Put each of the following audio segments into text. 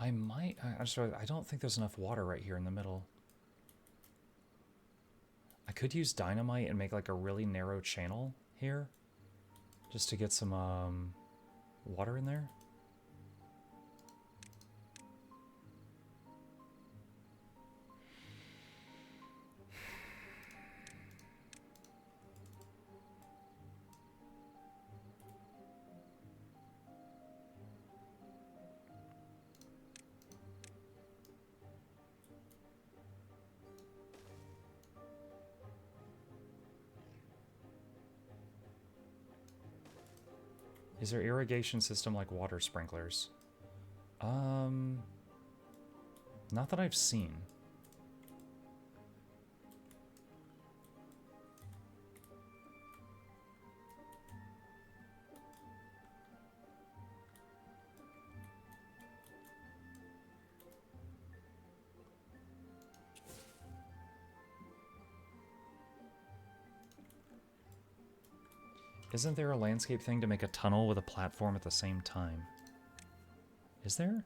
I might... I don't think there's enough water right here in the middle. I could use dynamite and make like a really narrow channel here. Just to get some water in there. Is there irrigation system like water sprinklers? Not that I've seen. Isn't there a landscape thing to make a tunnel with a platform at the same time? Is there?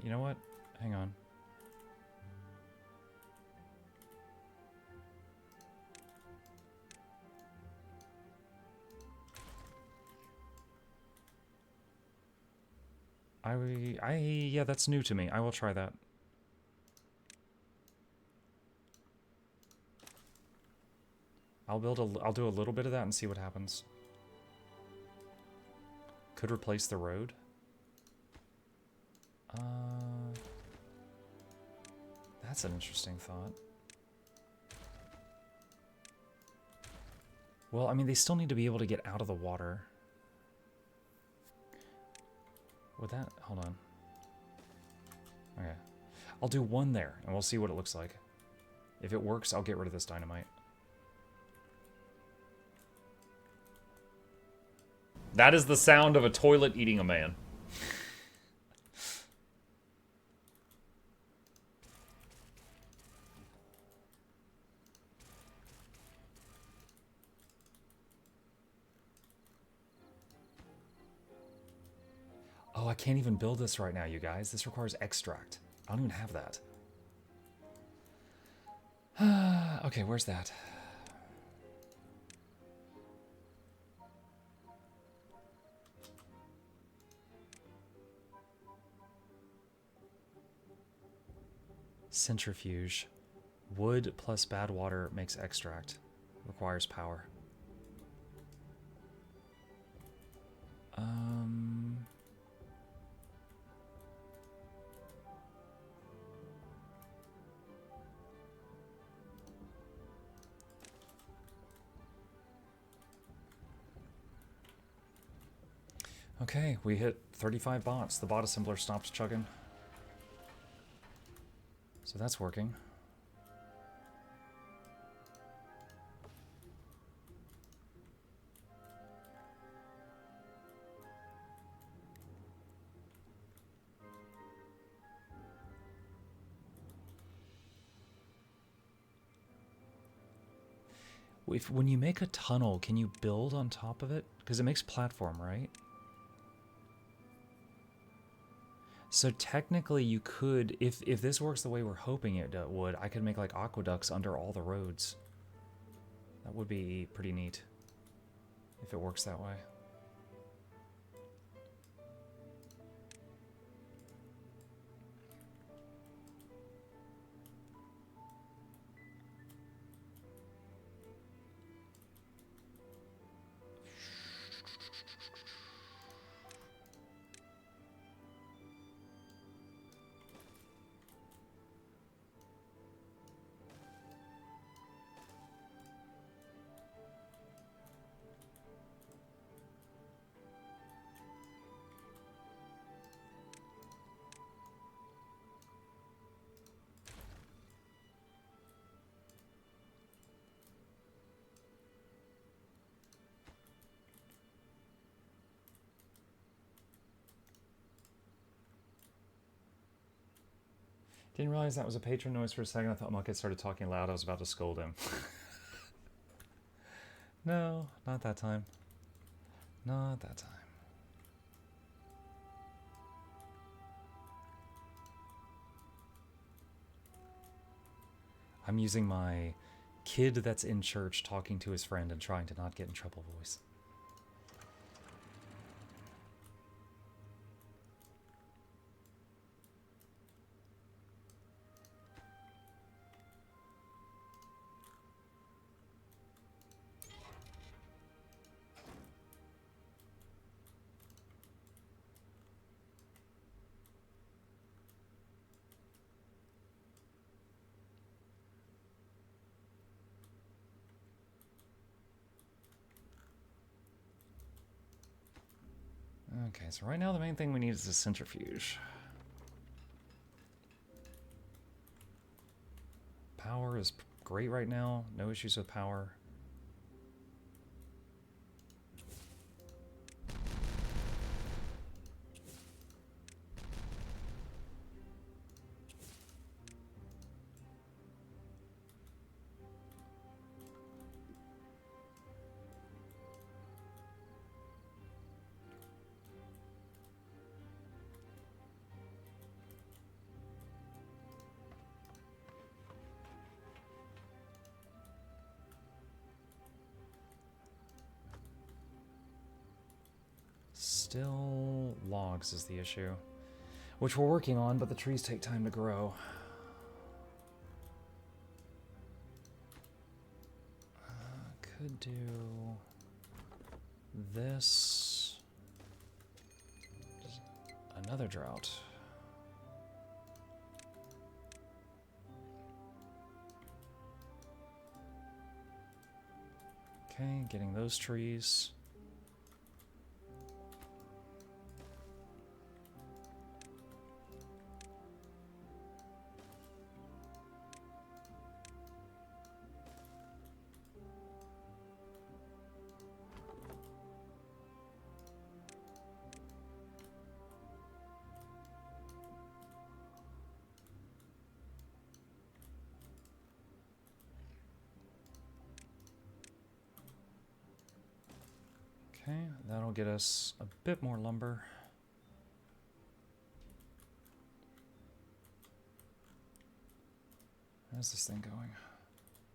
You know what? Hang on. Yeah, that's new to me. I will try that. I'll do a little bit of that and see what happens. Could replace the road. That's an interesting thought. Well, I mean, they still need to be able to get out of the water. Would that... Hold on. Okay. I'll do one there, and we'll see what it looks like. If it works, I'll get rid of this dynamite. That is the sound of a toilet eating a man. Oh, I can't even build this right now, you guys. This requires extract. I don't even have that. Okay, where's that? Centrifuge. Wood plus bad water makes extract. Requires power. Okay, we hit 35 bots. The bot assembler stops chugging. So that's working. When you make a tunnel, can you build on top of it? Because it makes platform, right? So technically you could, if this works the way we're hoping it would, I could make like aqueducts under all the roads. That would be pretty neat if it works that way. Didn't realize that was a patron noise for a second. I thought Muckett started talking loud. I was about to scold him. No, not that time. Not that time. I'm using my kid that's in church talking to his friend and trying to not get in trouble voice. Okay, so right now the main thing we need is a centrifuge. Power is great right now. No issues with power. Still logs is the issue, which we're working on, but the trees take time to grow. Could do this. Another drought. Okay, getting those trees. Okay, that'll get us a bit more lumber. How's this thing going?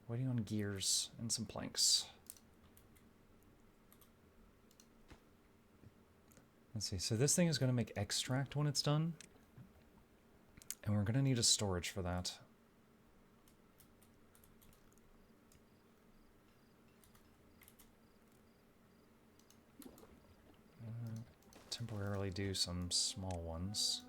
Waiting on gears and some planks. Let's see, so this thing is going to make extract when it's done. And we're going to need a storage for that. Temporarily do some small ones.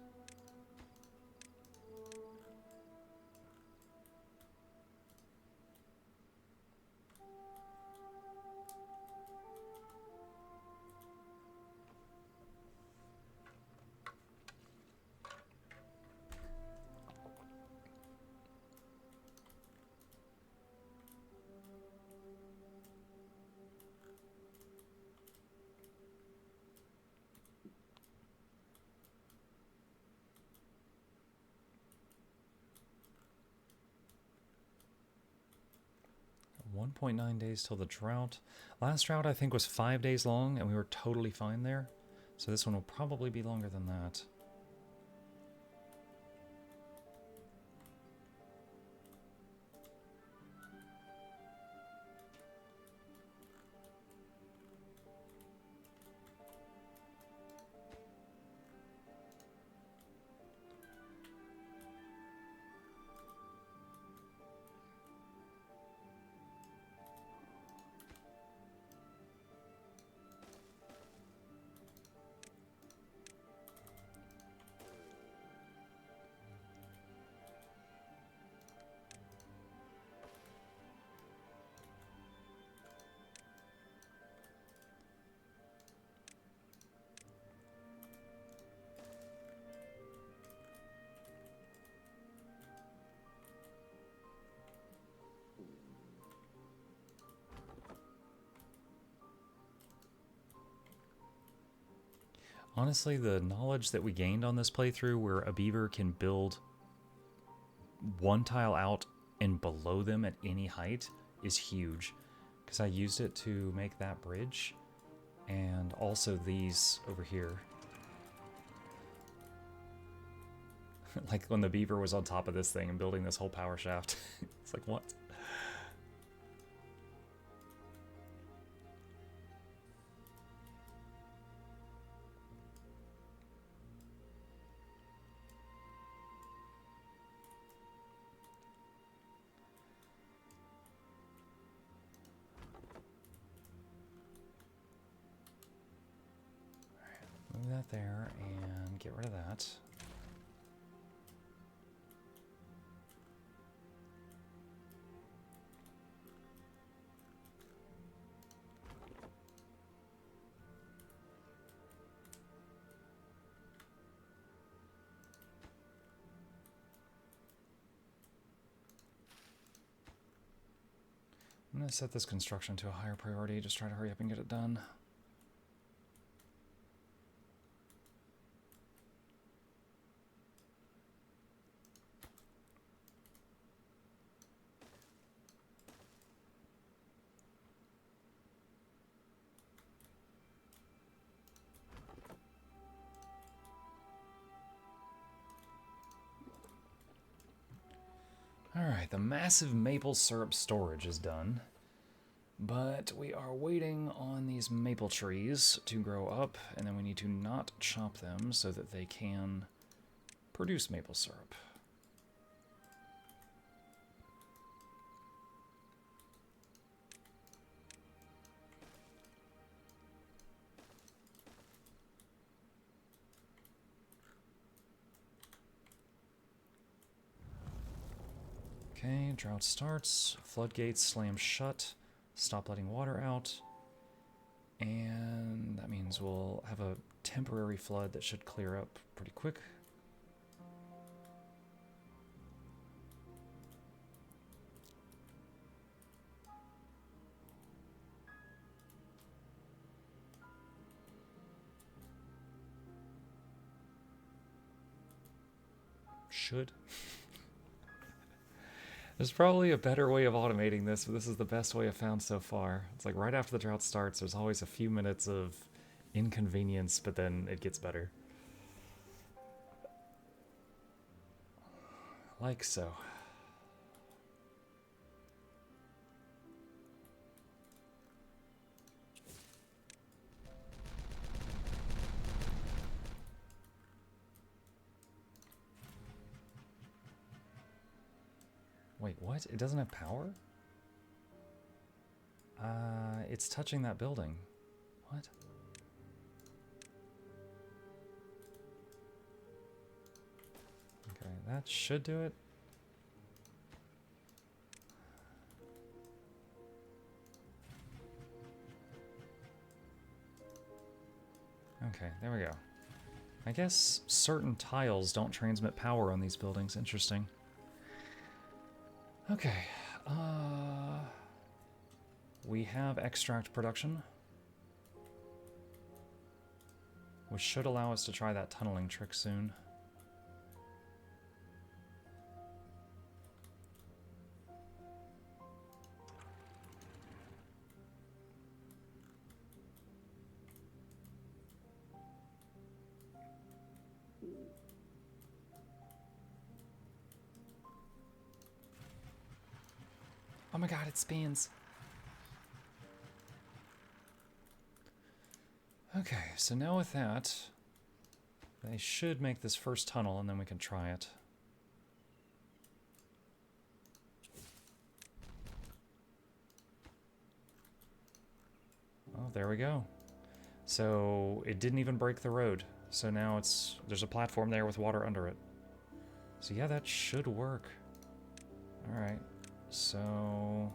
.9 days till the drought. Last drought I think was 5 days long and we were totally fine there. So this one will probably be longer than that. Honestly, the knowledge that we gained on this playthrough where a beaver can build one tile out and below them at any height is huge, because I used it to make that bridge and also these over here. Like when the beaver was on top of this thing and building this whole power shaft. It's like, what? Move that there and get rid of that. I'm going to set this construction to a higher priority, just try to hurry up and get it done. Alright, the massive maple syrup storage is done, but we are waiting on these maple trees to grow up, and then we need to not chop them so that they can produce maple syrup. Okay, drought starts, floodgates slam shut, stop letting water out, and that means we'll have a temporary flood that should clear up pretty quick. Should. There's probably a better way of automating this, but this is the best way I've found so far. It's like right after the drought starts, there's always a few minutes of inconvenience, but then it gets better. Like so. Wait, what? It doesn't have power? It's touching that building. What? Okay, that should do it. Okay, there we go. I guess certain tiles don't transmit power on these buildings. Interesting. Okay, we have extract production, which should allow us to try that tunneling trick soon. Oh my god, it spins. Okay, so now with that, they should make this first tunnel and then we can try it. Oh, there we go. So it didn't even break the road. So now there's a platform there with water under it. So yeah, that should work. Alright, so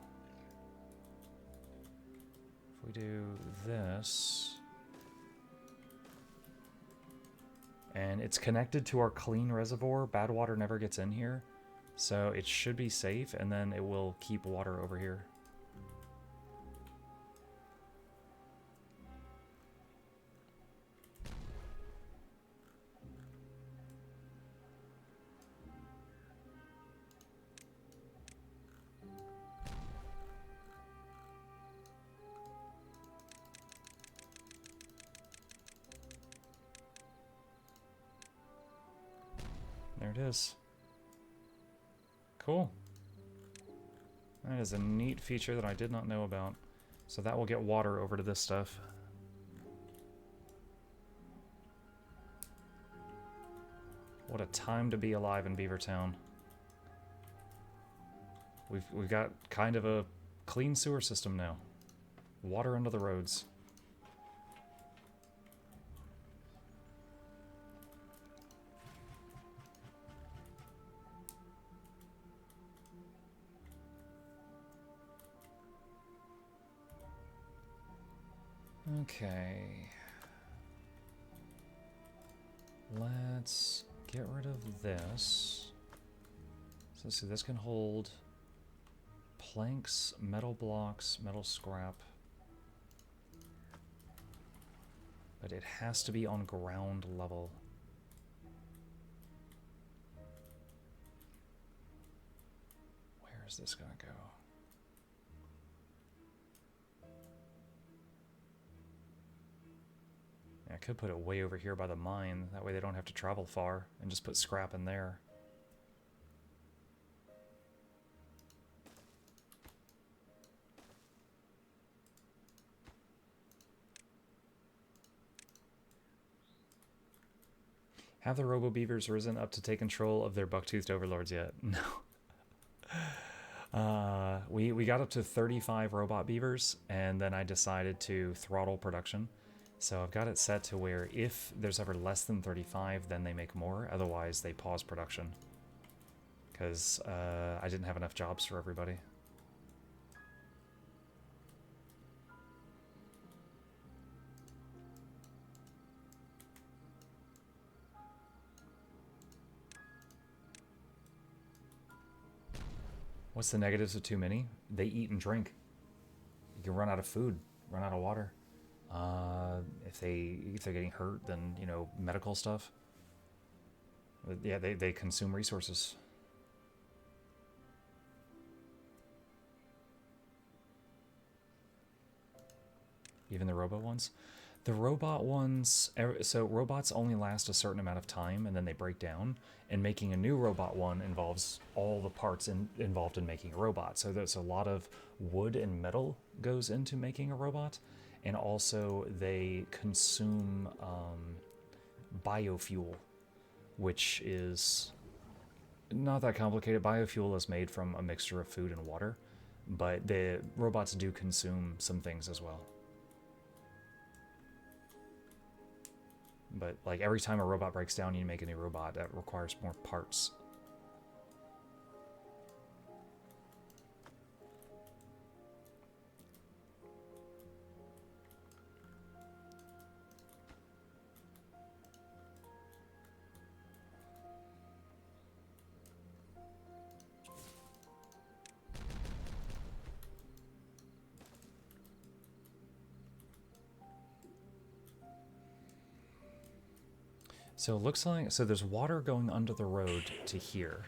if we do this, and it's connected to our clean reservoir, bad water never gets in here, so it should be safe, and then it will keep water over here. it is. Cool. That is a neat feature that I did not know about. So that will get water over to this stuff. What a time to be alive in Beavertown. We've got kind of a clean sewer system now. Water under the roads. Okay. Let's get rid of this. So let's see, this can hold planks, metal blocks, metal scrap. But it has to be on ground level. Where is this gonna go? I could put it way over here by the mine. That way they don't have to travel far, and just put scrap in there. Have the robo-beavers risen up to take control of their buck-toothed overlords yet? No. We got up to 35 robot beavers, and then I decided to throttle production. So I've got it set to where if there's ever less than 35, then they make more. Otherwise, they pause production. Because I didn't have enough jobs for everybody. What's the negatives of too many? They eat and drink. You can run out of food, run out of water. If they're getting hurt, then, you know, medical stuff. But yeah, they consume resources. Even the robot ones? The robot ones, so robots only last a certain amount of time and then they break down, and making a new robot one involves all the parts involved in making a robot. So there's a lot of wood and metal goes into making a robot, and also they consume biofuel, which is not that complicated. Biofuel is made from a mixture of food and water, but the robots do consume some things as well. But, like, every time a robot breaks down, you make a new robot. That requires more parts. So it looks like, so there's water going under the road to here.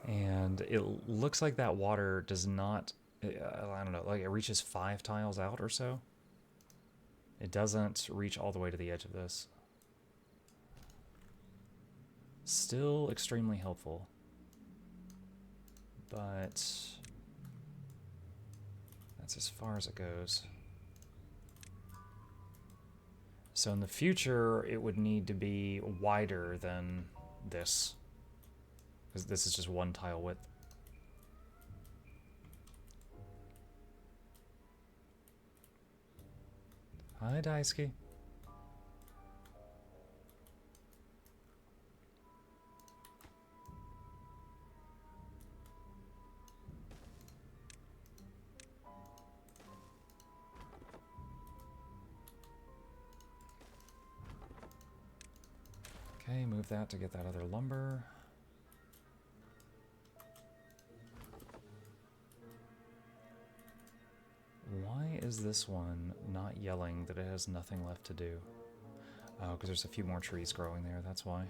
And it looks like that water does not, I don't know, like it reaches 5 tiles out or so. It doesn't reach all the way to the edge of this. Still extremely helpful. But that's as far as it goes. So in the future, it would need to be wider than this, because this is just 1 tile width. Hi, Daisuke. Okay, move that to get that other lumber. Why is this one not yelling that it has nothing left to do? Oh, because there's a few more trees growing there, that's why.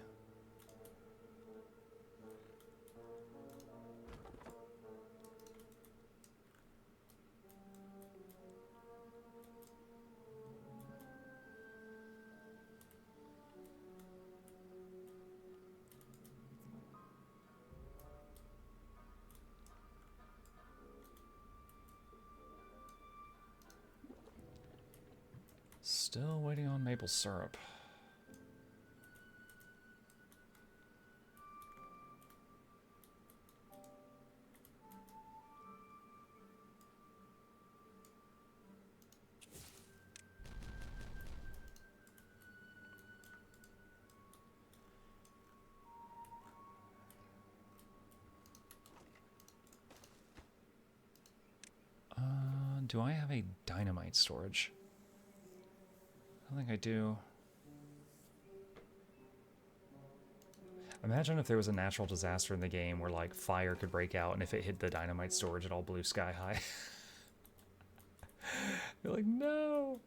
Still waiting on maple syrup. Do I have a dynamite storage? I don't think I do. Imagine if there was a natural disaster in the game where like fire could break out and if it hit the dynamite storage it all blew sky high. You're like, no!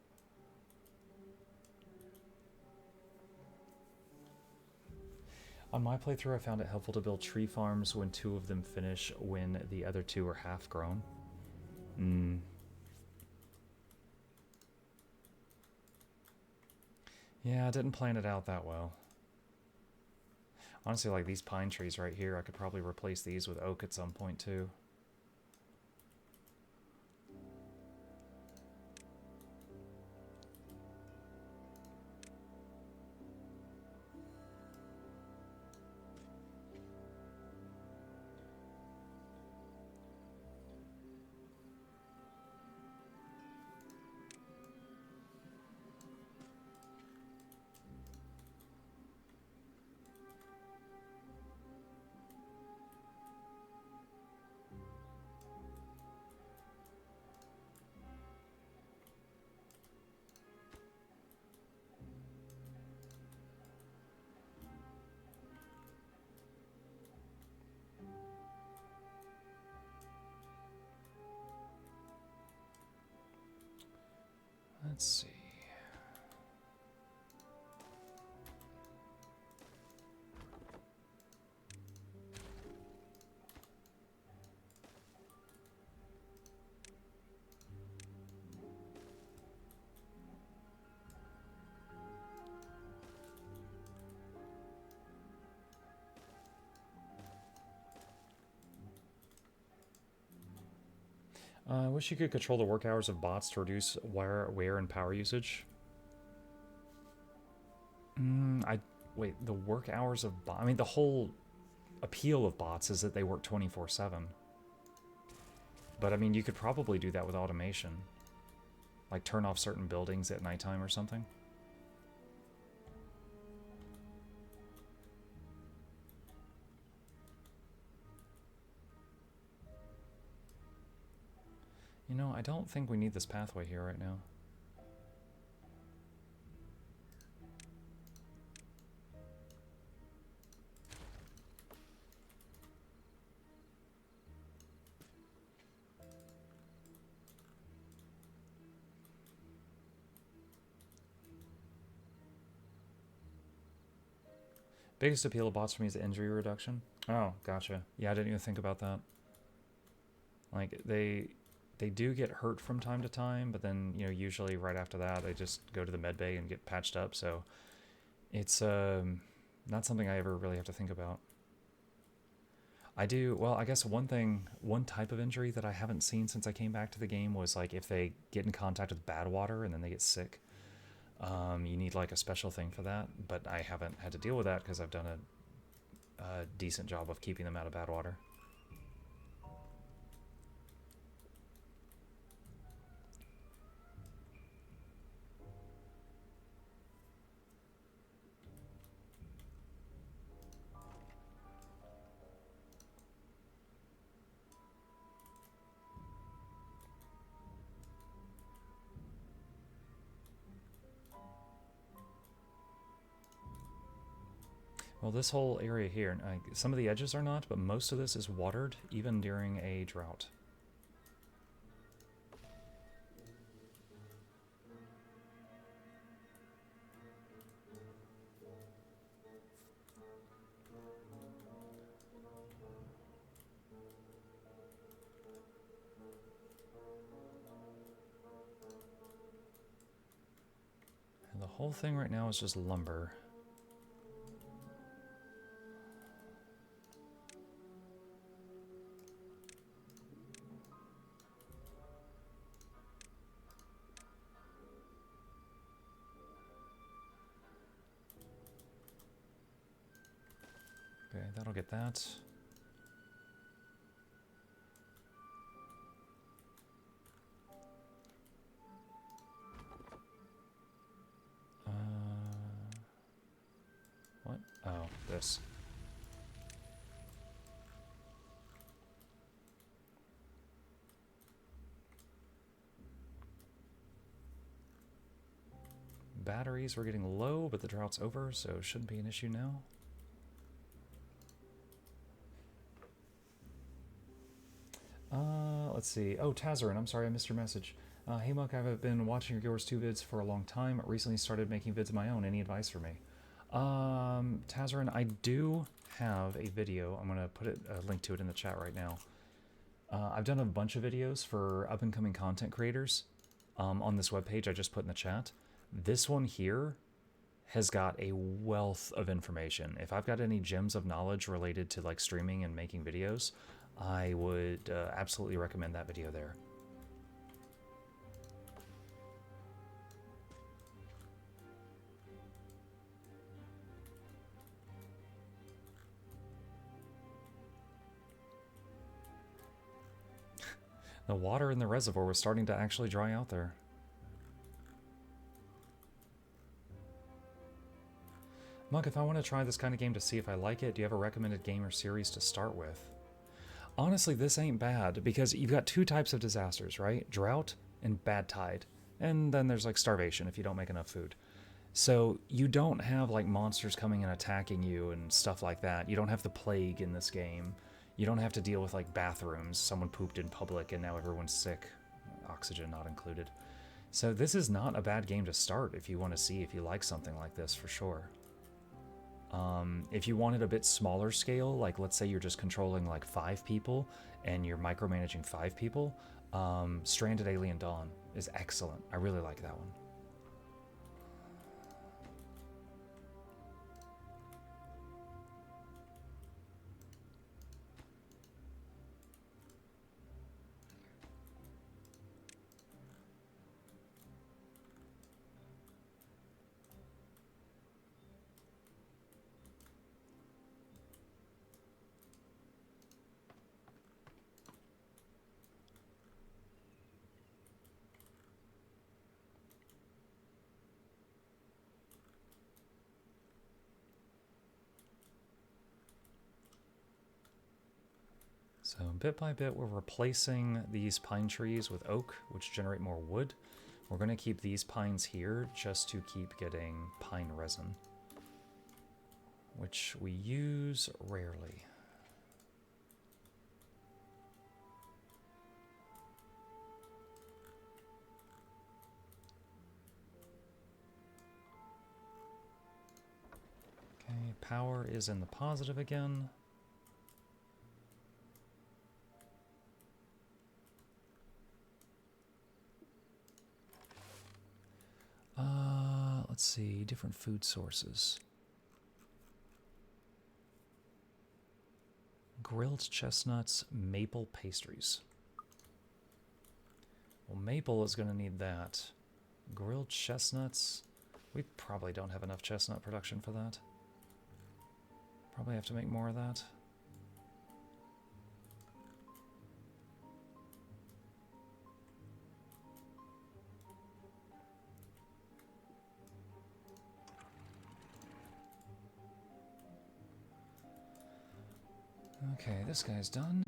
On my playthrough I found it helpful to build tree farms when 2 of them finish when the other 2 are half grown. Yeah, I didn't plan it out that well. Honestly, like these pine trees right here, I could probably replace these with oak at some point too. Let's see. I wish you could control the work hours of bots to reduce wear and power usage. Wait, the work hours of bots? I mean, the whole appeal of bots is that they work 24/7. But I mean, you could probably do that with automation. Like turn off certain buildings at nighttime or something. You know, I don't think we need this pathway here right now. Biggest appeal of bots for me is injury reduction. Oh, gotcha. Yeah, I didn't even think about that. Like, they do get hurt from time to time, but then, you know, usually right after that, they just go to the med bay and get patched up, so it's not something I ever really have to think about. I do, well, I guess one type of injury that I haven't seen since I came back to the game was, like, if they get in contact with bad water and then they get sick. You need, like, a special thing for that, but I haven't had to deal with that because I've done a decent job of keeping them out of bad water. Well, this whole area here, some of the edges are not, but most of this is watered, even during a drought. And the whole thing right now is just lumber. that'll get that. What? Oh, this. Batteries were getting low, but the drought's over, so shouldn't be an issue now. Let's see. Oh, Tazarin, I'm sorry I missed your message. Hey, Muck, I've been watching your Yours 2 vids for a long time. Recently started making vids of my own. Any advice for me? Tazarin, I do have a video. I'm going to put a link to it in the chat right now. I've done a bunch of videos for up-and-coming content creators on this webpage I just put in the chat. This one here has got a wealth of information. If I've got any gems of knowledge related to like streaming and making videos, I would absolutely recommend that video there. The water in the reservoir was starting to actually dry out there. Muck, if I want to try this kind of game to see if I like it, do you have a recommended game or series to start with? Honestly, this ain't bad, because you've got two types of disasters, right? Drought and bad tide. And then there's like starvation if you don't make enough food. So you don't have like monsters coming and attacking you and stuff like that. You don't have the plague in this game. You don't have to deal with like bathrooms. Someone pooped in public and now everyone's sick. Oxygen not included. So this is not a bad game to start if you want to see if you like something like this, for sure. If you wanted a bit smaller scale, like let's say you're just controlling like 5 people and you're micromanaging 5 people, Stranded Alien Dawn is excellent. I really like that one. So bit by bit, we're replacing these pine trees with oak, which generate more wood. We're going to keep these pines here just to keep getting pine resin, which we use rarely. Okay, power is in the positive again. Let's see, different food sources. Grilled chestnuts, maple pastries. Well, maple is going to need that. Grilled chestnuts, we probably don't have enough chestnut production for that. Probably have to make more of that. Okay, this guy's done.